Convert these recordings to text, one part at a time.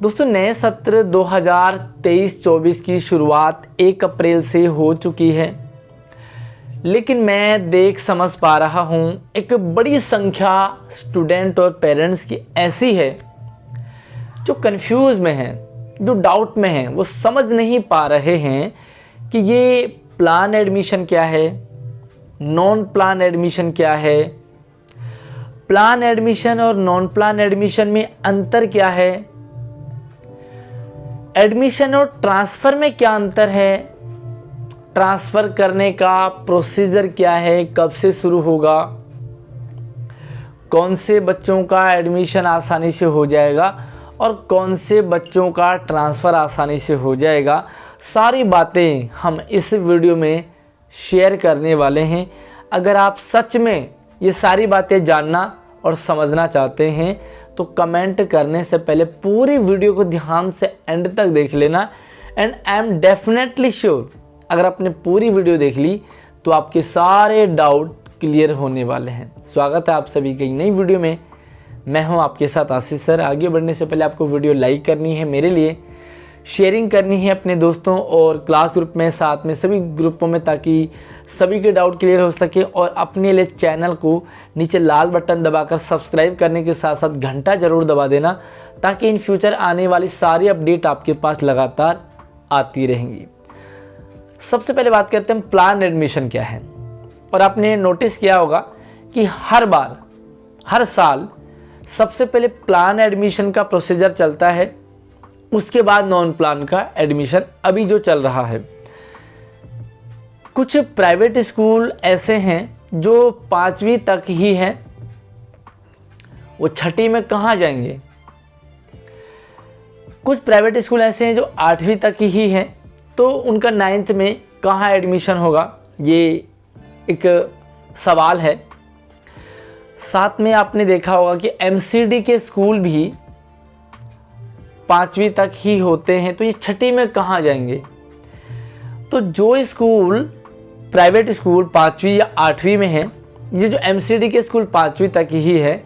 दोस्तों नए सत्र 2023-24 की शुरुआत 1 अप्रैल से हो चुकी है, लेकिन मैं देख समझ पा रहा हूँ एक बड़ी संख्या स्टूडेंट और पेरेंट्स की ऐसी है जो कंफ्यूज में हैं, जो डाउट में हैं। वो समझ नहीं पा रहे हैं कि ये प्लान एडमिशन क्या है, नॉन प्लान एडमिशन क्या है, प्लान एडमिशन और नॉन प्लान एडमिशन में अंतर क्या है, एडमिशन और ट्रांसफ़र में क्या अंतर है, ट्रांसफ़र करने का प्रोसीजर क्या है, कब से शुरू होगा, कौन से बच्चों का एडमिशन आसानी से हो जाएगा और कौन से बच्चों का ट्रांसफ़र आसानी से हो जाएगा। सारी बातें हम इस वीडियो में शेयर करने वाले हैं। अगर आप सच में ये सारी बातें जानना और समझना चाहते हैं तो कमेंट करने से पहले पूरी वीडियो को ध्यान से एंड तक देख लेना। And I am definitely sure अगर आपने पूरी वीडियो देख ली तो आपके सारे डाउट क्लियर होने वाले हैं। स्वागत है आप सभी की नई वीडियो में। मैं हूं आपके साथ आशीष सर। आगे बढ़ने से पहले आपको वीडियो लाइक करनी है, मेरे लिए शेयरिंग करनी है अपने दोस्तों और क्लास ग्रुप में, साथ में सभी ग्रुपों में, ताकि सभी के डाउट क्लियर हो सके। और अपने लिए चैनल को नीचे लाल बटन दबाकर सब्सक्राइब करने के साथ साथ घंटा ज़रूर दबा देना, ताकि इन फ्यूचर आने वाली सारी अपडेट आपके पास लगातार आती रहेंगी। सबसे पहले बात करते हैं प्लान एडमिशन क्या है। और आपने नोटिस किया होगा कि हर साल सबसे पहले प्लान एडमिशन का प्रोसीजर चलता है, उसके बाद नॉन प्लान का एडमिशन अभी जो चल रहा है। कुछ प्राइवेट स्कूल ऐसे हैं जो 5वीं तक ही हैं, वो 6ठी में कहाँ जाएंगे। कुछ प्राइवेट स्कूल ऐसे हैं जो 8वीं तक ही हैं, तो उनका 9th में कहाँ एडमिशन होगा, ये एक सवाल है। साथ में आपने देखा होगा कि MCD के स्कूल भी 5वीं तक ही होते हैं, तो ये 6ठी में कहाँ जाएंगे। तो जो स्कूल प्राइवेट स्कूल 5वीं या 8वीं में है, ये जो MCD के स्कूल 5वीं तक ही है,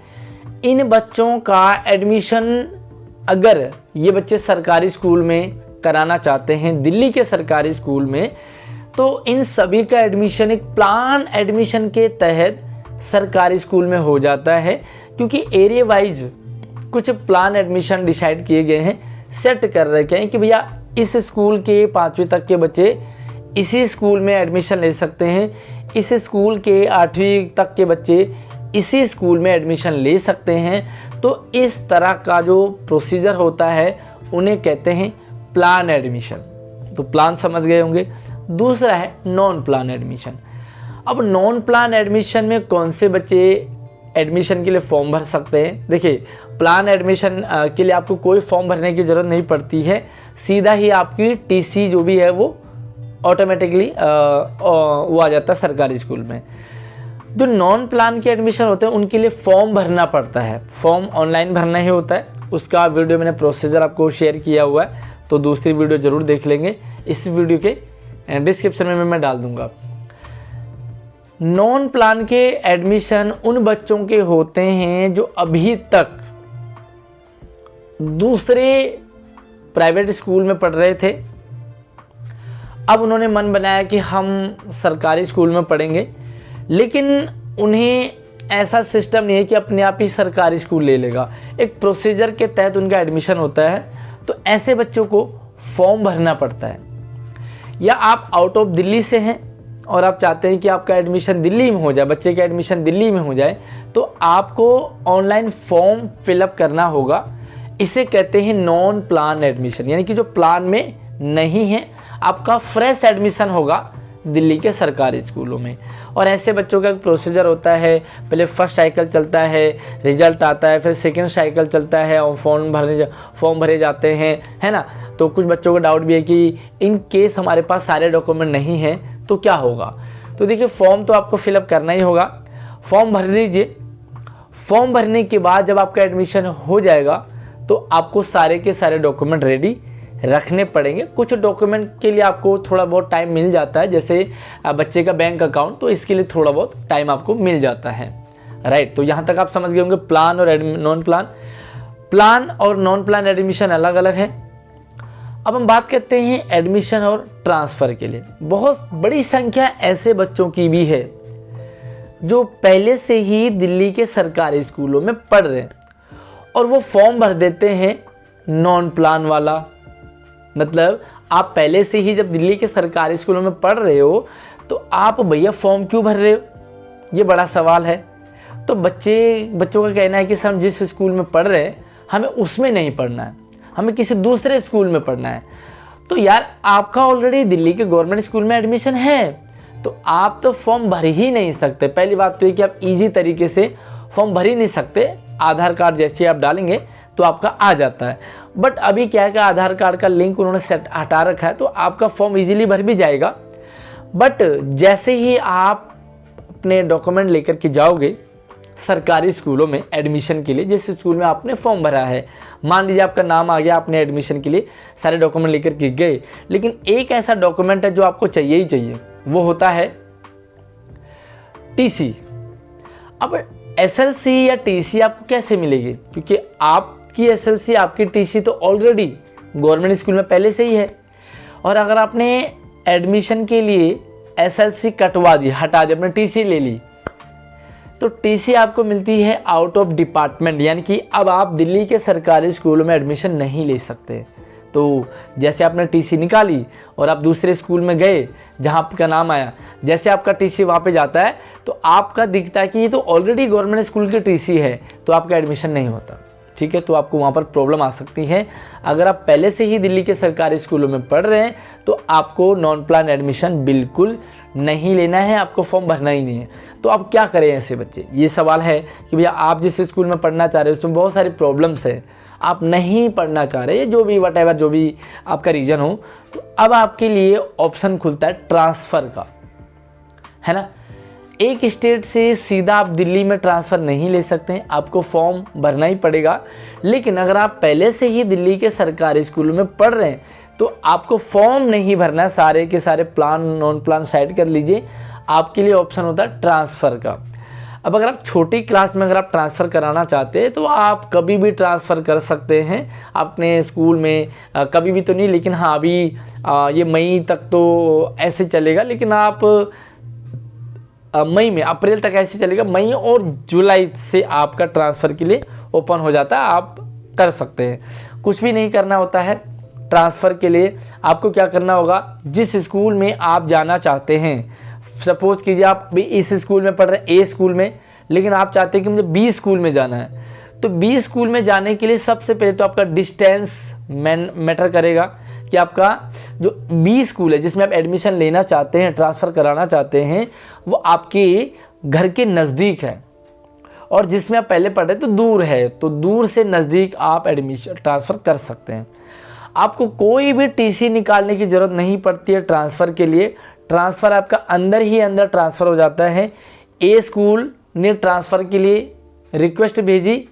इन बच्चों का एडमिशन अगर ये बच्चे सरकारी स्कूल में कराना चाहते हैं, दिल्ली के सरकारी स्कूल में, तो इन सभी का एडमिशन एक प्लान एडमिशन के तहत सरकारी स्कूल में हो जाता है। क्योंकि एरिया वाइज कुछ प्लान एडमिशन डिसाइड किए गए हैं, सेट कर रखे हैं कि भैया इस स्कूल के 5वीं तक के बच्चे इसी स्कूल में एडमिशन ले सकते हैं, इस स्कूल के 8वीं तक के बच्चे इसी स्कूल में एडमिशन ले सकते हैं। तो इस तरह का जो प्रोसीजर होता है उन्हें कहते हैं प्लान एडमिशन। तो प्लान समझ गए होंगे। दूसरा है नॉन प्लान एडमिशन। अब नॉन प्लान एडमिशन में कौन से बच्चे एडमिशन के लिए फॉर्म भर सकते हैं। देखिए, प्लान एडमिशन के लिए आपको कोई फॉर्म भरने की ज़रूरत नहीं पड़ती है, सीधा ही आपकी TC जो भी है वो ऑटोमेटिकली वो आ जाता है सरकारी स्कूल में। जो नॉन प्लान के एडमिशन होते हैं उनके लिए फॉर्म भरना पड़ता है, फॉर्म ऑनलाइन भरना ही होता है। उसका वीडियो मैंने प्रोसीजर आपको शेयर किया हुआ है, तो दूसरी वीडियो ज़रूर देख लेंगे, इस वीडियो के डिस्क्रिप्शन में मैं डाल दूँगा। नॉन प्लान के एडमिशन उन बच्चों के होते हैं जो अभी तक दूसरे प्राइवेट स्कूल में पढ़ रहे थे, अब उन्होंने मन बनाया कि हम सरकारी स्कूल में पढ़ेंगे, लेकिन उन्हें ऐसा सिस्टम नहीं है कि अपने आप ही सरकारी स्कूल ले लेगा। एक प्रोसीजर के तहत उनका एडमिशन होता है, तो ऐसे बच्चों को फॉर्म भरना पड़ता है। या आप आउट ऑफ दिल्ली से हैं और आप चाहते हैं कि आपका एडमिशन दिल्ली में हो जाए, बच्चे का एडमिशन दिल्ली में हो जाए, तो आपको ऑनलाइन फॉर्म फिलअप करना होगा। इसे कहते हैं नॉन प्लान एडमिशन, यानी कि जो प्लान में नहीं है, आपका फ्रेश एडमिशन होगा दिल्ली के सरकारी स्कूलों में। और ऐसे बच्चों का एक प्रोसीजर होता है, पहले फर्स्ट साइकिल चलता है, रिजल्ट आता है, फिर सेकेंड साइकिल चलता है और फॉर्म भरे जाते हैं, है ना। तो कुछ बच्चों को डाउट भी है कि इन केस हमारे पास सारे डॉक्यूमेंट नहीं हैं तो क्या होगा। तो देखिए, फॉर्म तो आपको फिलअप करना ही होगा, फॉर्म भर लीजिए। फॉर्म भरने के बाद जब आपका एडमिशन हो जाएगा तो आपको सारे के सारे डॉक्यूमेंट रेडी रखने पड़ेंगे। कुछ डॉक्यूमेंट के लिए आपको थोड़ा बहुत टाइम मिल जाता है, जैसे बच्चे का बैंक अकाउंट, तो इसके लिए थोड़ा बहुत टाइम आपको मिल जाता है, राइट। तो यहाँ तक आप समझ गए होंगे प्लान और नॉन प्लान। प्लान और नॉन प्लान एडमिशन अलग अलग है। अब हम बात करते हैं एडमिशन और ट्रांसफ़र के लिए। बहुत बड़ी संख्या ऐसे बच्चों की भी है जो पहले से ही दिल्ली के सरकारी स्कूलों में पढ़ रहे हैं और वो फॉर्म भर देते हैं नॉन प्लान वाला। मतलब आप पहले से ही जब दिल्ली के सरकारी स्कूलों में पढ़ रहे हो तो आप भैया फॉर्म क्यों भर रहे हो, ये बड़ा सवाल है। तो बच्चों का कहना है कि सर हम जिस स्कूल में पढ़ रहे हैं हमें उसमें नहीं पढ़ना है, हमें किसी दूसरे स्कूल में पढ़ना है। तो यार आपका ऑलरेडी दिल्ली के गवर्नमेंट स्कूल में एडमिशन है तो आप तो फॉर्म भर ही नहीं सकते। पहली बात तो ये कि आप इजी तरीके से फॉर्म भर ही नहीं सकते। आधार कार्ड जैसे आप डालेंगे तो आपका आ जाता है। बट अभी क्या है कि आधार कार्ड का लिंक उन्होंने सेट हटा रखा है तो आपका फॉर्म इजीली भर भी जाएगा। बट जैसे ही आप अपने डॉक्यूमेंट लेकर के जाओगे सरकारी स्कूलों में एडमिशन के लिए, जिस स्कूल में आपने फॉर्म भरा है, मान लीजिए आपका नाम आ गया, आपने एडमिशन के लिए सारे डॉक्यूमेंट लेकर के गए, लेकिन एक ऐसा डॉक्यूमेंट है जो आपको चाहिए ही चाहिए, वो होता है टीसी। अब एसएलसी या टीसी आपको कैसे मिलेगी, क्योंकि आपकी एसएलसी आपकी टीसी तो ऑलरेडी गवर्नमेंट स्कूल में पहले से ही है। और अगर आपने एडमिशन के लिए एसएलसी कटवा दी, हटा दी, अपने टीसी ले ली, तो टीसी आपको मिलती है आउट ऑफ डिपार्टमेंट, यानी कि अब आप दिल्ली के सरकारी स्कूलों में एडमिशन नहीं ले सकते। तो जैसे आपने टीसी निकाली और आप दूसरे स्कूल में गए जहां आपका नाम आया, जैसे आपका टीसी वहाँ पे जाता है तो आपका दिखता है कि ये तो ऑलरेडी गवर्नमेंट स्कूल की टीसी है, तो आपका एडमिशन नहीं होता। ठीक है, तो आपको वहाँ पर प्रॉब्लम आ सकती है। अगर आप पहले से ही दिल्ली के सरकारी स्कूलों में पढ़ रहे हैं तो आपको नॉन प्लान एडमिशन बिल्कुल नहीं लेना है, आपको फॉर्म भरना ही नहीं है। तो आप क्या करें ऐसे बच्चे, ये सवाल है कि भैया आप जिस स्कूल में पढ़ना चाह रहे हो उसमें बहुत सारी प्रॉब्लम्स है, आप नहीं पढ़ना चाह रहे, जो भी वट जो भी आपका रीज़न हो, तो अब आपके लिए ऑप्शन खुलता है ट्रांसफ़र का, है ना। एक स्टेट से सीधा आप दिल्ली में ट्रांसफ़र नहीं ले सकते हैं, आपको फॉर्म भरना ही पड़ेगा। लेकिन अगर आप पहले से ही दिल्ली के सरकारी स्कूलों में पढ़ रहे हैं तो आपको फॉर्म नहीं भरना है, सारे के सारे प्लान नॉन प्लान साइड कर लीजिए, आपके लिए ऑप्शन होता है ट्रांसफ़र का। अब अगर आप छोटी क्लास में अगर आप ट्रांसफ़र कराना चाहते हैं तो आप कभी भी ट्रांसफ़र कर सकते हैं अपने स्कूल में, कभी भी तो नहीं, लेकिन हाँ अभी ये मई तक तो ऐसे चलेगा, लेकिन आप मई में अप्रैल तक ऐसे चलेगा, मई और जुलाई से आपका ट्रांसफ़र के लिए ओपन हो जाता है, आप कर सकते हैं। कुछ भी नहीं करना होता है ट्रांसफ़र के लिए। आपको क्या करना होगा, जिस स्कूल में आप जाना चाहते हैं, सपोज़ कीजिए आप भी इस स्कूल में पढ़ रहे हैं ए स्कूल में, लेकिन आप चाहते हैं कि मुझे बी स्कूल में जाना है, तो बी स्कूल में जाने के लिए सबसे पहले तो आपका डिस्टेंस मैटर करेगा कि आपका जो बी स्कूल है जिसमें आप एडमिशन लेना चाहते हैं, ट्रांसफ़र कराना चाहते हैं, वो आपके घर के नज़दीक है, और जिसमें आप पहले पढ़ रहे तो दूर है, तो दूर से नज़दीक आप एडमिशन ट्रांसफ़र कर सकते हैं। आपको कोई भी टीसी निकालने की ज़रूरत नहीं पड़ती है ट्रांसफ़र के लिए, ट्रांसफ़र आपका अंदर ही अंदर ट्रांसफ़र हो जाता है। ए स्कूल ने ट्रांसफ़र के लिए रिक्वेस्ट भेजी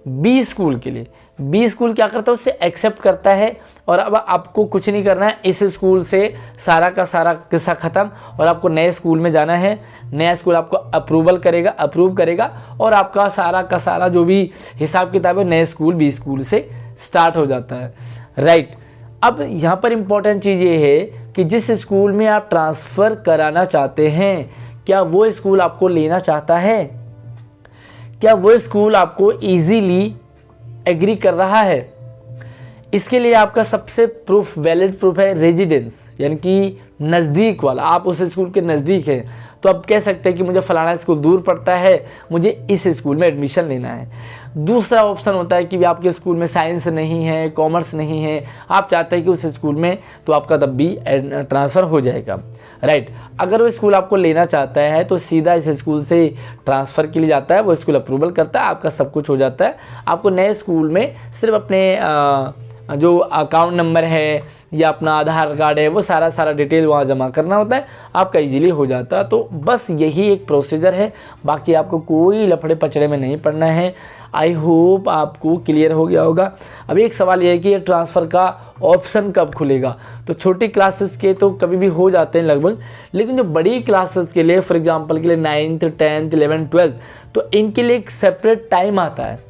बी स्कूल के लिए, बी स्कूल क्या करता है, उससे एक्सेप्ट करता है, और अब आपको कुछ नहीं करना है, इस स्कूल से सारा का सारा किस्सा ख़त्म, और आपको नए स्कूल में जाना है। नया स्कूल आपको अप्रूव करेगा, और आपका सारा का सारा जो भी हिसाब किताब है नए स्कूल बी स्कूल से स्टार्ट हो जाता है, राइट। अब यहाँ पर इम्पॉर्टेंट चीज़ ये है कि जिस स्कूल में आप ट्रांसफ़र कराना चाहते हैं, क्या वो स्कूल आपको लेना चाहता है, क्या वो स्कूल आपको ईजीली एग्री कर रहा है। इसके लिए आपका सबसे वैलिड प्रूफ है रेजिडेंस, यानी कि नज़दीक वाला, आप उस स्कूल के नज़दीक हैं, तो आप कह सकते हैं कि मुझे फ़लाना स्कूल दूर पड़ता है, मुझे इस स्कूल में एडमिशन लेना है। दूसरा ऑप्शन होता है कि आपके स्कूल में साइंस नहीं है, कॉमर्स नहीं है, आप चाहते हैं कि उस स्कूल में, तो आपका तब भी ट्रांसफ़र हो जाएगा, राइट। अगर वो स्कूल आपको लेना चाहता है तो सीधा इस स्कूल से ट्रांसफ़र के लिए जाता है, वो स्कूल अप्रूवल करता है, आपका सब कुछ हो जाता है। आपको नए स्कूल में सिर्फ अपने जो अकाउंट नंबर है या अपना आधार कार्ड है, वो सारा डिटेल वहाँ जमा करना होता है, आपका इजीली हो जाता है। तो बस यही एक प्रोसीजर है, बाकी आपको कोई लफड़े पचड़े में नहीं पड़ना है। आई होप आपको क्लियर हो गया होगा। अब एक सवाल ये है कि ये ट्रांसफ़र का ऑप्शन कब खुलेगा। तो छोटी क्लासेस के तो कभी भी हो जाते हैं लगभग, लेकिन जो बड़ी क्लासेस के लिए, फॉर एग्जांपल के लिए 9th 10th 11th 12th, तो इनके लिए एक सेपरेट टाइम आता है।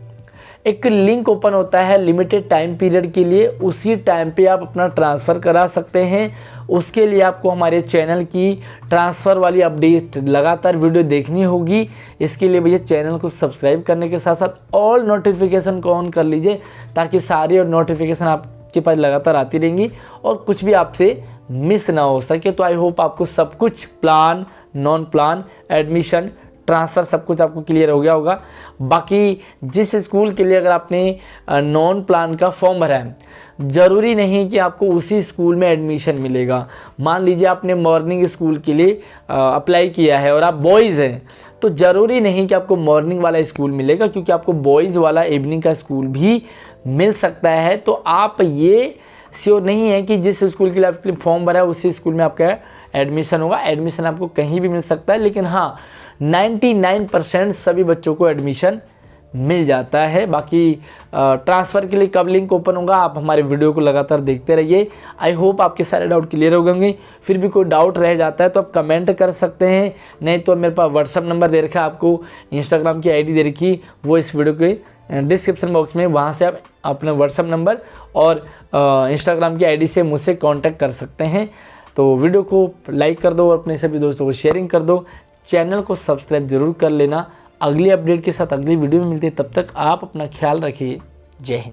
एक लिंक ओपन होता है लिमिटेड टाइम पीरियड के लिए, उसी टाइम पे आप अपना ट्रांसफ़र करा सकते हैं। उसके लिए आपको हमारे चैनल की ट्रांसफ़र वाली अपडेट लगातार वीडियो देखनी होगी। इसके लिए भैया चैनल को सब्सक्राइब करने के साथ साथ ऑल नोटिफिकेशन को ऑन कर लीजिए, ताकि सारी नोटिफिकेशन आपके पास लगातार आती रहेंगी और कुछ भी आपसे मिस ना हो सके। तो आई होप आपको सब कुछ plan, non plan, admission, transfer सब कुछ आपको क्लियर हो गया होगा। बाकी जिस स्कूल के लिए अगर आपने नॉन प्लान का फॉर्म भरा है, ज़रूरी नहीं कि आपको उसी स्कूल में एडमिशन मिलेगा। मान लीजिए आपने मॉर्निंग स्कूल के लिए अप्लाई किया है और आप बॉयज़ हैं, तो ज़रूरी नहीं कि आपको मॉर्निंग वाला स्कूल मिलेगा, क्योंकि आपको बॉयज़ वाला इवनिंग का स्कूल भी मिल सकता है। तो आप ये श्योर नहीं है कि जिस स्कूल के लिए आपने फॉर्म भरा है उसी स्कूल में आपका एडमिशन होगा। एडमिशन आपको कहीं भी मिल सकता है, लेकिन हाँ 99% सभी बच्चों को एडमिशन मिल जाता है। बाकी ट्रांसफ़र के लिए कब लिंक ओपन होगा, आप हमारे वीडियो को लगातार देखते रहिए। आई होप आपके सारे डाउट क्लियर हो गए। फिर भी कोई डाउट रह जाता है तो आप कमेंट कर सकते हैं, नहीं तो मेरे पास व्हाट्सअप नंबर दे रखा है, आपको इंस्टाग्राम की आईडी दे रखी, वो इस वीडियो के डिस्क्रिप्शन बॉक्स में, वहाँ से आप अपना व्हाट्सअप नंबर और इंस्टाग्राम की आईडी से मुझसे कांटेक्ट कर सकते हैं। तो वीडियो को लाइक कर दो और अपने सभी दोस्तों को शेयरिंग कर दो। चैनल को सब्सक्राइब जरूर कर लेना। अगली अपडेट के साथ अगली वीडियो में मिलते हैं, तब तक आप अपना ख्याल रखिए। जय हिंद।